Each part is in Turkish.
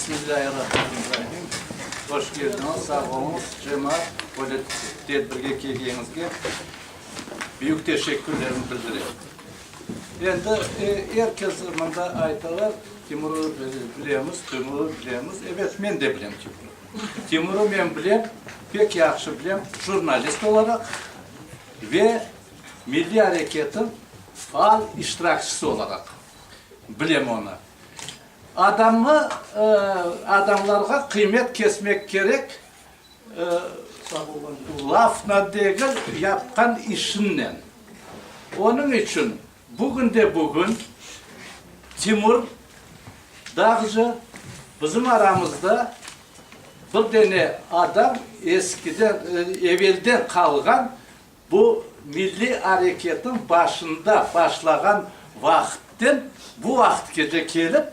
Bismillahirrahmanirrahim. Hoş geldiniz, sağ olun. Cemaat, böyle tedbirge kelgenizge büyük teşekkürlerimi bildiriyorum. Endi herkes mında aytalar, Timur'u bilemiz, Timur'u bilemiz. Evet, men de bilem Timur'u. Timur'u men bilem, pek yaxşı bilem, jurnalist olarak ve Milli Hareket'in faal iştirakçısı olarak bilem onu. Adamlarga kıymet kesmek gerek, lafna değil, yapkan işinden. Onun için bugün Timur Dağcı bizim aramızda bir tane adam eskiden, evvelden kalgan bu milli hareketin başında başlayan vakitten bu vakitke gelip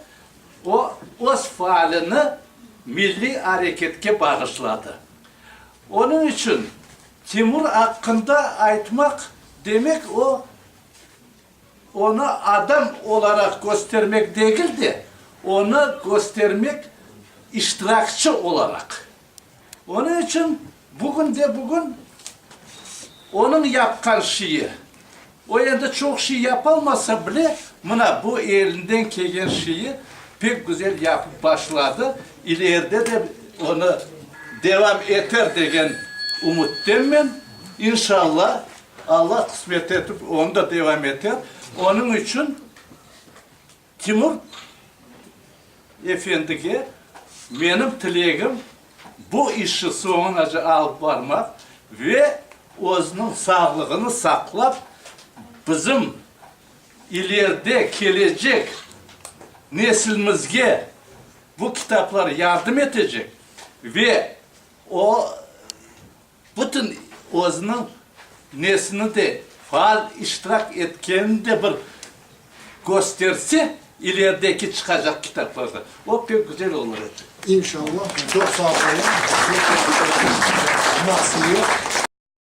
o öz faalini milli hareketke bağışladı. Onun için Timur hakkında aytmak demek onu adam olarak göstermek değil de onu göstermek iştirakçı olarak. Onun için bugün onun yapkan şeyi, o yanda çok şey yapılmasa bile bu elinden gelen şeyi pek güzel yapıp başladı. İleride de onu devam eder degen umuttayım ben. İnşallah Allah kısmet edip onu da devam eder. Onun için Timur Efendi'ye benim dileğim bu işi sonuna alıp varmak ve özünün sağlığını saklap bizim ileride gelecek neslimizge bu kitaplar yardım edecek ve o bütün özünün neslini de faal iştirak etkenini de bir gösterse ilerideki çıkacak kitaplarda. O pek güzel olur. İnşallah. Çok sağ olun. Çok teşekkür ederim.